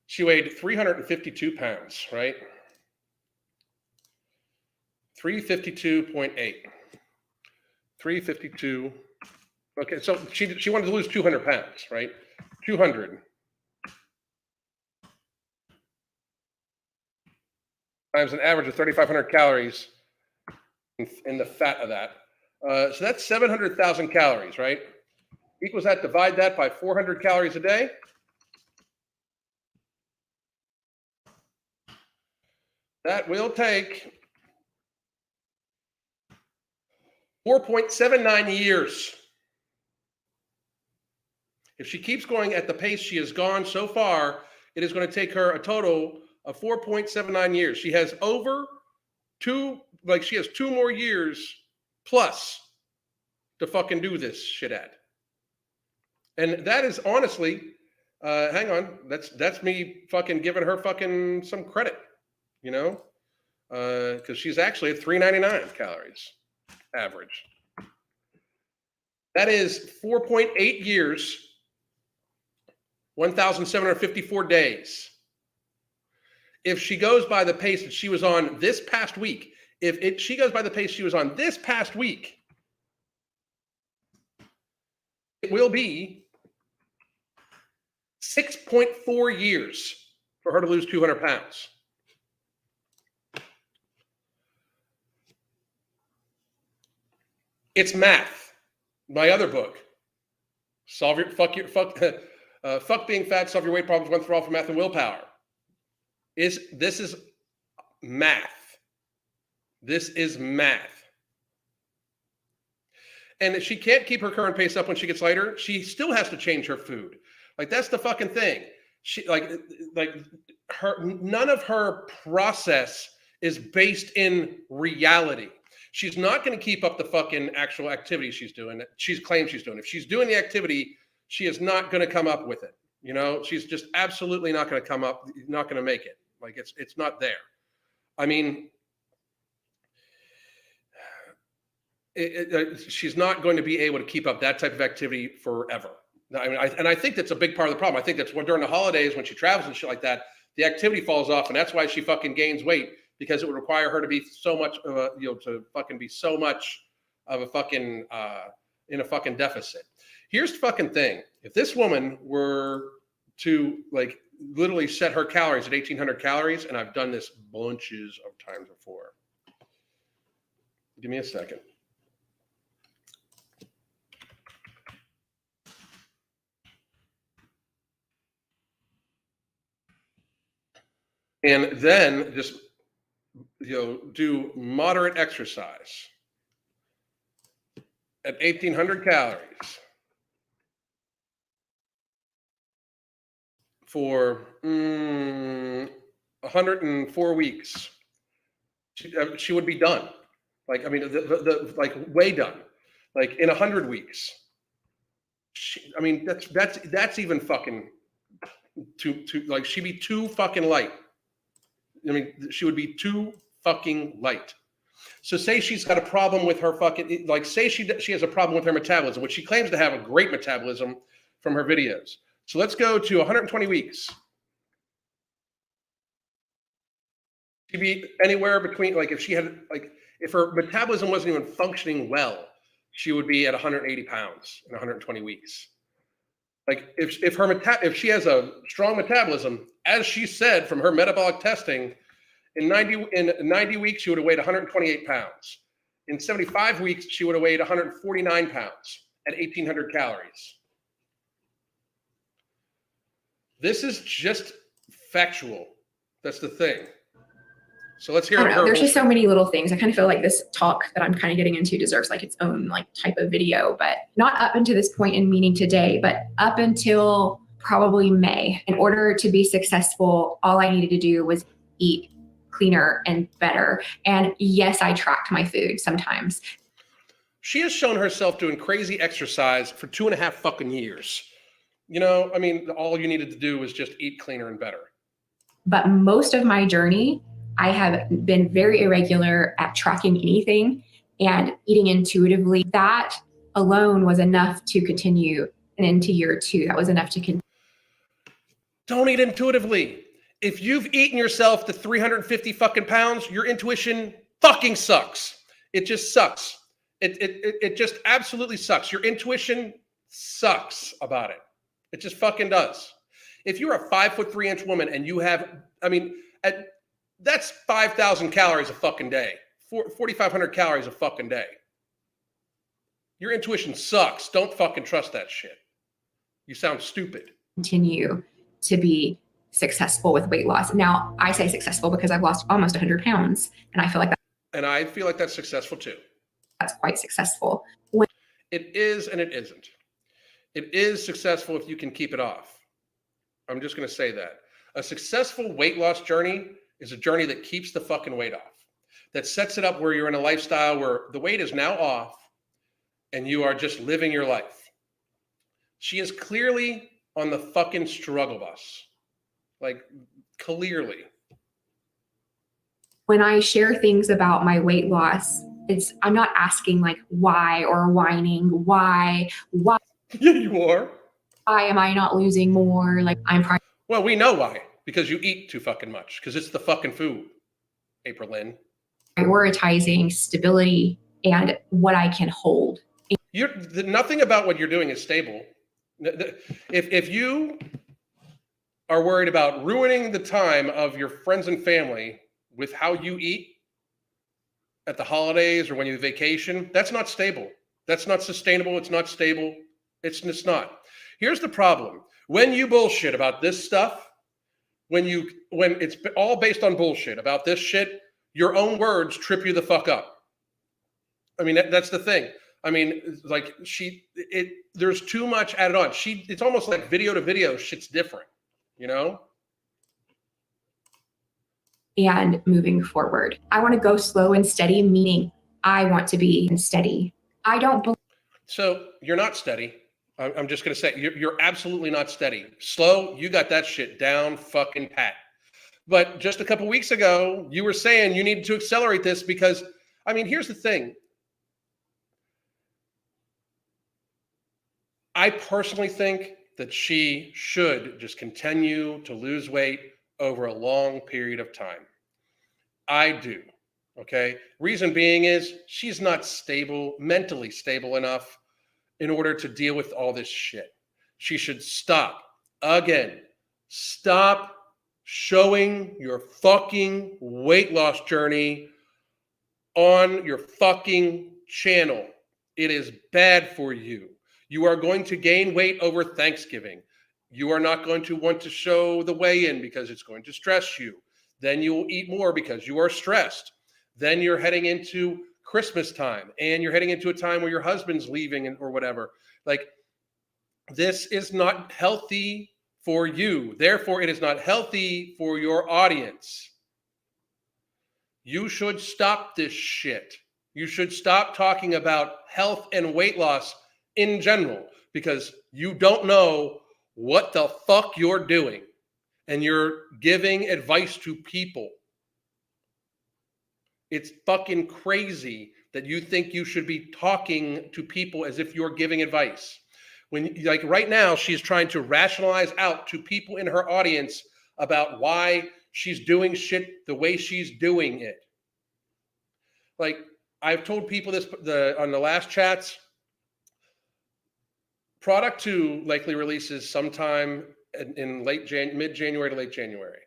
She weighed 352 pounds, right? 352.8. 352. Okay, so she wanted to lose 200 pounds, right? 200 times an average of 3,500 calories in the fat of that. So that's 700,000 calories, right? Equals that, divide that by 400 calories a day. That will take 4.79 years. If she keeps going at the pace she has gone so far, it is going to take her a total of 4.79 years. She has she has 2 more years plus to fucking do this shit at. And that is honestly, hang on, that's me fucking giving her fucking some credit, you know? Because she's actually at 399 calories average. That is 4.8 years, 1,754 days. if she goes by the pace that she was on this past week, she goes by the pace she was on this past week, it will be 6.4 years for her to lose 200 pounds. It's Math, my other book. Fuck being fat, solve your weight problems, once for all for math and willpower. This is math. This is math. And if she can't keep her current pace up when she gets lighter, she still has to change her food. Like, that's the fucking thing. She none of her process is based in reality. She's not going to keep up the fucking actual activity she's doing. She claims she's doing. If she's doing the activity, she is not going to come up with it. You know, she's just absolutely not going to come up, not going to make it. Like, it's not there. I mean, she's not going to be able to keep up that type of activity forever. I mean, I think that's a big part of the problem. I think that's when during the holidays when she travels and shit like that, the activity falls off, and that's why she fucking gains weight, because it would require her to be so much of a, to fucking be so much of a fucking in a fucking deficit. Here's the fucking thing: if this woman were to like literally set her calories at 1,800 calories, and I've done this bunches of times before. Give me a second. And then just, do moderate exercise at 1,800 calories for 104 weeks. She would be done. Like, I mean, like way done. Like in 100 weeks. I mean, that's even fucking too like, she'd be too fucking light. I mean, she would be too fucking light. So say she's got a problem with her fucking, like, say she has a problem with her metabolism, which she claims to have a great metabolism from her videos. So let's go to 120 weeks. She'd be anywhere between, like, if she had, like, if her metabolism wasn't even functioning well, she would be at 180 pounds in 120 weeks. Like, if she has a strong metabolism, as she said from her metabolic testing, in 90 weeks she would have weighed 128 pounds. In 75 weeks she would have weighed 149 pounds at 1,800 calories. This is just factual. That's the thing. So let's hear. I don't know. There's just so many little things. I kind of feel like this talk that I'm kind of getting into deserves like its own like type of video, but not up until this point in meeting today, but up until probably May. In order to be successful, all I needed to do was eat cleaner and better. And yes, I tracked my food sometimes. She has shown herself doing crazy exercise for 2.5 fucking years. You know, I mean, all you needed to do was just eat cleaner and better. But most of my journey, I have been very irregular at tracking anything and eating intuitively. That alone was enough to continue. And into year 2, that was enough to continue. Don't eat intuitively. If you've eaten yourself to 350 fucking pounds, your intuition fucking sucks. It just sucks. It just absolutely sucks. Your intuition sucks about it. It just fucking does. If you're a 5'3" woman and you have, I mean, that's 5,000 calories a fucking day. 4,500 calories a fucking day. Your intuition sucks. Don't fucking trust that shit. You sound stupid. Continue to be successful with weight loss. Now, I say successful because I've lost almost 100 pounds, and I feel like and I feel like that's successful too. That's quite successful. It is and it isn't. It is successful if you can keep it off. I'm just going to say that. A successful weight loss journey is a journey that keeps the fucking weight off, that sets it up where you're in a lifestyle where the weight is now off and you are just living your life. She is clearly on the fucking struggle bus. Like, clearly. When I share things about my weight loss, I'm not asking like why or whining, why Yeah, you are. Why am I not losing more? Like, well, we know why. Because you eat too fucking much. Because it's the fucking food, April Lynn. Prioritizing stability and what I can hold. Nothing about what you're doing is stable. If you are worried about ruining the time of your friends and family with how you eat at the holidays or when you vacation, that's not stable. That's not sustainable. It's not stable. It's not. Here's the problem. When you bullshit about this stuff, when it's all based on bullshit about this shit, your own words trip you the fuck up. I mean, that's the thing. I mean, like there's too much added on. It's almost like video to video shit's different, you know? And moving forward, I want to go slow and steady, meaning I want to be steady. I don't believe. So you're not steady. I'm just going to say you're absolutely not steady. Slow, you got that shit down fucking pat. But just a couple weeks ago, you were saying you needed to accelerate this because, I mean, here's the thing. I personally think that she should just continue to lose weight over a long period of time. I do. Okay. Reason being is she's not mentally stable enough in order to deal with all this shit. She should stop showing your fucking weight loss journey on your fucking channel. It is bad for you. You are going to gain weight over Thanksgiving. You are not going to want to show the weigh-in because it's going to stress you. Then you will eat more because you are stressed. Then you're heading into Christmas time and you're heading into a time where your husband's leaving or whatever. Like, this is not healthy for you. Therefore, it is not healthy for your audience. You should stop this shit. You should stop talking about health and weight loss in general because you don't know what the fuck you're doing and you're giving advice to people. It's fucking crazy that you think you should be talking to people as if you're giving advice. When, like right now, she's trying to rationalize out to people in her audience about why she's doing shit the way she's doing it. Like, I've told people this on the last chats. Product 2 likely releases sometime in mid-January to late January.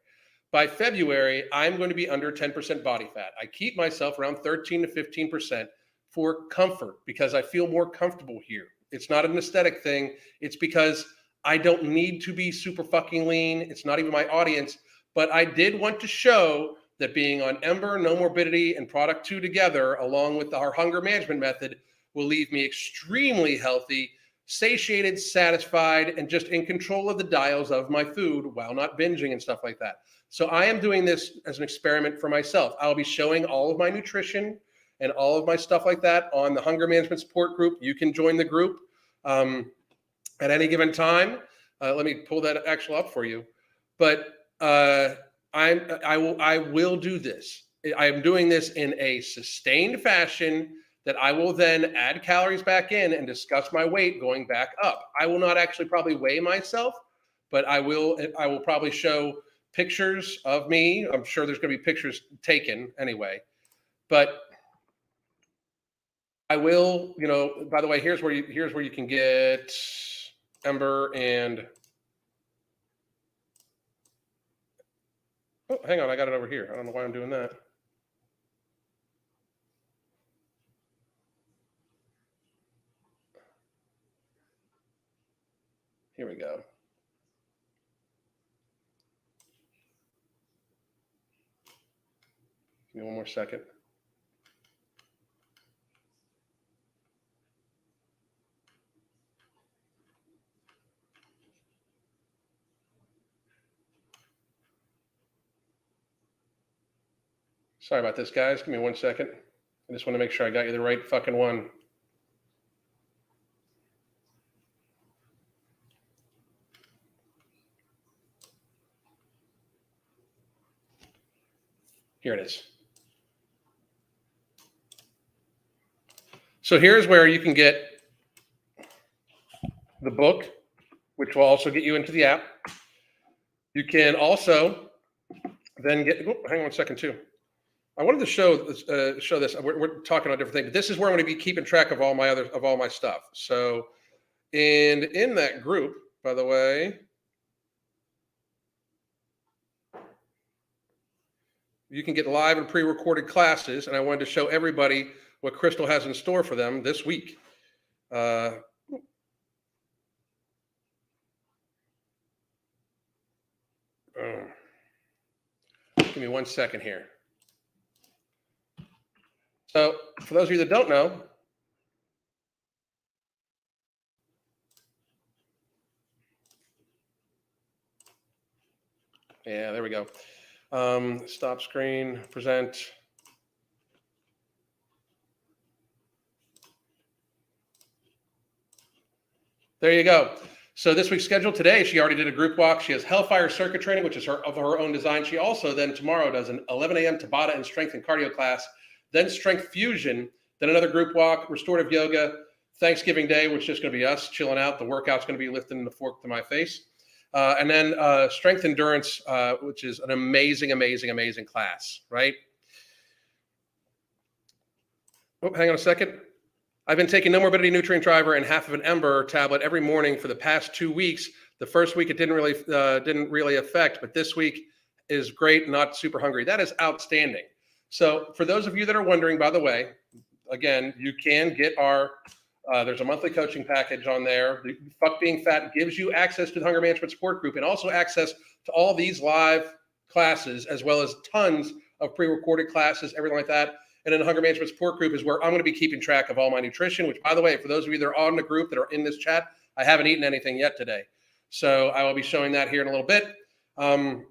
By February, I'm going to be under 10% body fat. I keep myself around 13 to 15% for comfort because I feel more comfortable here. It's not an aesthetic thing. It's because I don't need to be super fucking lean. It's not even my audience. But I did want to show that being on Ember, No Morbidity, and Product 2 together, along with our hunger management method, will leave me extremely healthy, satiated, satisfied, and just in control of the dials of my food while not binging and stuff like that. So I am doing this as an experiment for myself. I'll be showing all of my nutrition and all of my stuff like that on the Hunger Management Support Group. You can join the group at any given time. Let me pull that actual up for you. But I will do this. I am doing this in a sustained fashion that I will then add calories back in and discuss my weight going back up. I will not actually probably weigh myself, but I will probably show pictures of me. I'm sure there's going to be pictures taken anyway, but I will, by the way, here's where you can get Ember and, oh, hang on. I got it over here. I don't know why I'm doing that. Here we go. Give me one more second. Sorry about this, guys. Give me 1 second. I just want to make sure I got you the right fucking one. Here it is. So here's where you can get the book, which will also get you into the app. You can also then get, hang on one second too. I wanted to show this. We're talking about different things, but this is where I'm going to be keeping track of all my stuff. So, and in that group, by the way, you can get live and pre-recorded classes, and I wanted to show everybody what Crystal has in store for them this week. Give me 1 second here. So for those of you that don't know, yeah, there we go. Stop screen, present. There you go. So this week's schedule today, she already did a group walk. She has Hellfire circuit training, which is of her own design. She also then tomorrow does an 11 a.m. Tabata and strength and cardio class, then strength fusion, then another group walk, restorative yoga, Thanksgiving Day, which is just going to be us chilling out. The workout's going to be lifting the fork to my face. And then strength endurance, which is an amazing, amazing, amazing class, right? Oh, hang on a second. I've been taking No Morbidity Nutrient Driver and half of an Ember tablet every morning for the past 2 weeks. The first week it didn't really affect, but this week is great. Not super hungry. That is outstanding. So for those of you that are wondering, by the way, again, you can get our there's a monthly coaching package on there. The Fuck Being Fat gives you access to the Hunger Management Support Group and also access to all these live classes, as well as tons of pre-recorded classes, everything like that. And then the Hunger Management Support Group is where I'm going to be keeping track of all my nutrition, which, by the way, for those of you that are on the group that are in this chat, I haven't eaten anything yet today. So I will be showing that here in a little bit. I'm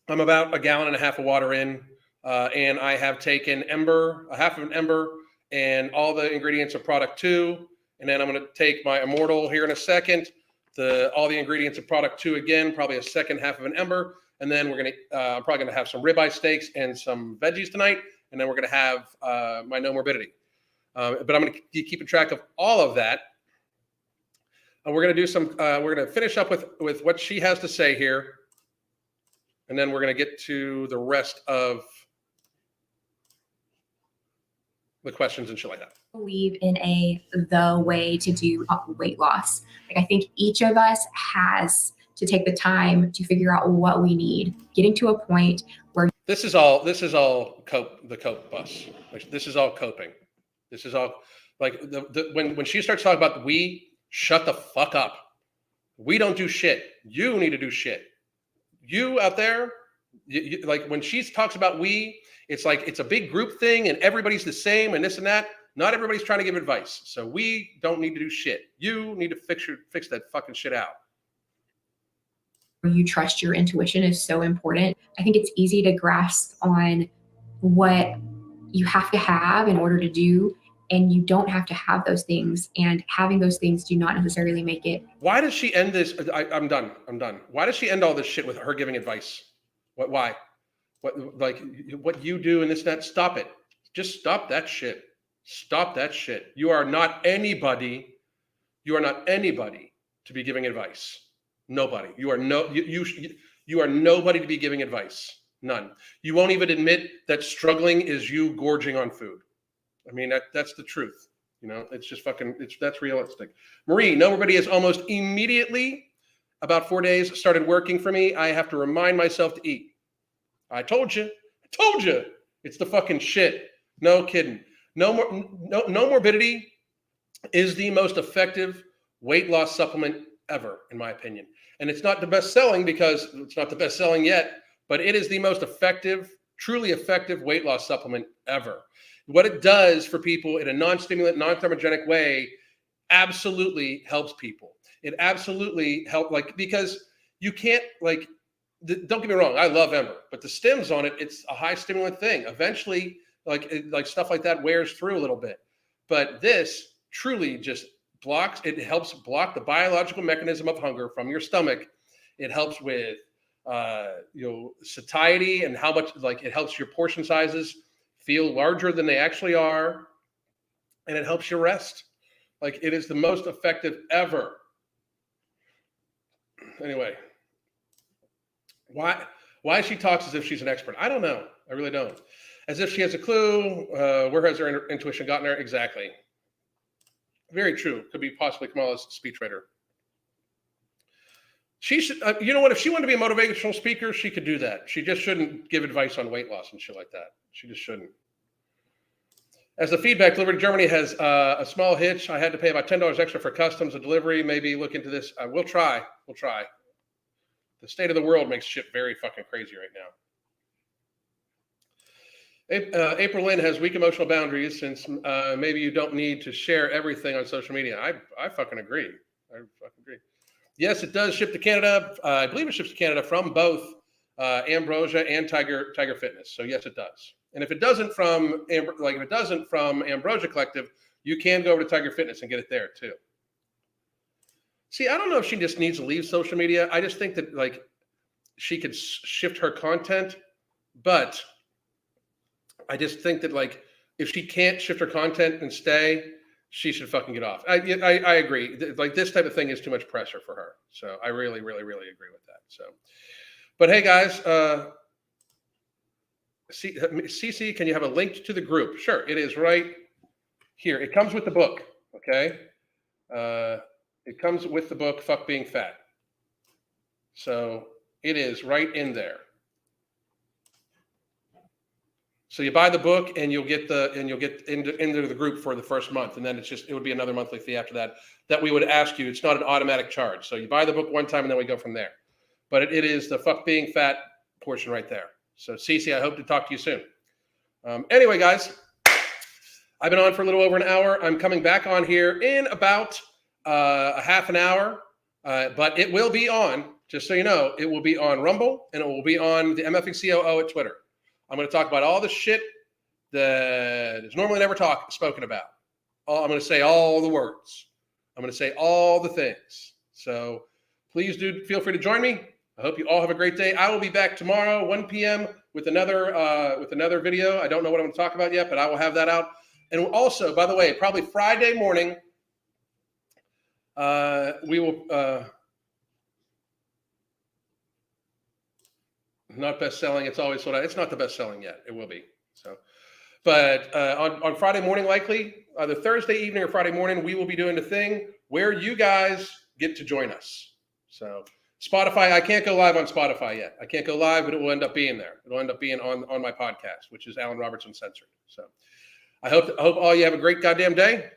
about 1.5 gallons of water in, and I have taken Ember, a half of an Ember, and all the ingredients of product 2. And then I'm going to take my Immortal here in a second, all the ingredients of product 2 again, probably a second half of an Ember. And then we're going to, I'm probably going to have some ribeye steaks and some veggies tonight. And then we're going to have my No Morbidity. But I'm going to be keeping track of all of that. And we're going to do some, we're going to finish up with what she has to say here. And then we're going to get to the rest of the questions and shit like that. Believe in the way to do weight loss. Like, I think each of us has to take the time to figure out what we need, getting to a point where this is all the cope bus. Like, this is all coping. This is all like when she starts talking about we, shut the fuck up. We don't do shit. You need to do shit. You out there, like when she talks about we, it's like it's a big group thing and everybody's the same and this and that. Not everybody's trying to give advice. So we don't need to do shit. You need to fix that fucking shit out. you trust your intuition is so important. I think it's easy to grasp on what you have to have in order to do, and you don't have to have those things, and having those things do not necessarily make it. Why does she end this? I'm done. Why does she end all this shit with her giving advice? Why? What you do and this, that, stop it. Just stop that shit. Stop that shit. You are not anybody. You are not anybody to be giving advice. Nobody. You are you are nobody to be giving advice. None. You won't even admit that struggling is you gorging on food. I mean, that's the truth. You know, it's just that's realistic. Marie, nobody is almost immediately, about 4 days, started working for me. I have to remind myself to eat. I told you. It's the fucking shit. No kidding. No Morbidity is the most effective weight loss supplement ever, in my opinion. And it's not the best selling because it's not the best selling yet, but it is the most effective, truly effective weight loss supplement ever. What it does for people in a non-stimulant, non-thermogenic way absolutely helps people. It absolutely helps, because you can't, don't get me wrong, I love Ember, but the stims on it, it's a high stimulant thing. Eventually, stuff like that wears through a little bit. But this truly just it helps block the biological mechanism of hunger from your stomach. It helps with, satiety and how much, it helps your portion sizes feel larger than they actually are. And it helps you rest. It is the most effective ever. Anyway, Why she talks as if she's an expert? I don't know. I really don't. As if she has a clue. Where has her intuition gotten her? Exactly. Very true. Could be possibly Kamala's speechwriter. She should, you know what? If she wanted to be a motivational speaker, she could do that. She just shouldn't give advice on weight loss and shit like that. She just shouldn't. As the feedback delivered to Germany has a small hitch. I had to pay about $10 extra for customs and delivery. Maybe look into this. We'll try. We'll try. The state of the world makes shit very fucking crazy right now. April Lynn has weak emotional boundaries since maybe you don't need to share everything on social media. I fucking agree. I fucking agree. Yes, it does ship to Canada. I believe it ships to Canada from both Ambrosia and Tiger Fitness. So yes, it does. And if it doesn't from Ambrosia Collective, you can go over to Tiger Fitness and get it there too. See, I don't know if she just needs to leave social media. I just think that like she could shift her content, but I just think that like if she can't shift her content and stay, she should fucking get off. I agree. Like this type of thing is too much pressure for her. So I really, really, really agree with that. So, but hey guys, CC, can you have a link to the group? Sure, it is right here. It comes with the book. Okay. It comes with the book, Fuck Being Fat. So it is right in there. So you buy the book and you'll get into the group for the first month. And then it would be another monthly fee after that we would ask you. It's not an automatic charge. So you buy the book one time and then we go from there. But it is the Fuck Being Fat portion right there. So Cece, I hope to talk to you soon. Anyway, guys, I've been on for a little over an hour. I'm coming back on here in about a half an hour, but it will be on, just so you know, it will be on Rumble and it will be on the MFing COO at Twitter. I'm going to talk about all the shit that is normally never spoken about. I'm going to say all the words. I'm going to say all the things. So please do feel free to join me. I hope you all have a great day. I will be back tomorrow, 1 p.m. with another video. I don't know what I'm going to talk about yet, but I will have that out. And also, by the way, probably Friday morning, we will not best selling. It's always sold out. It's not the best selling yet. It will be. So, but on Friday morning, likely either Thursday evening or Friday morning, we will be doing a thing where you guys get to join us. So Spotify, I can't go live on Spotify yet. I can't go live, but it will end up being there. It'll end up being on my podcast, which is Alan Roberts Uncensored. So I hope all you have a great goddamn day.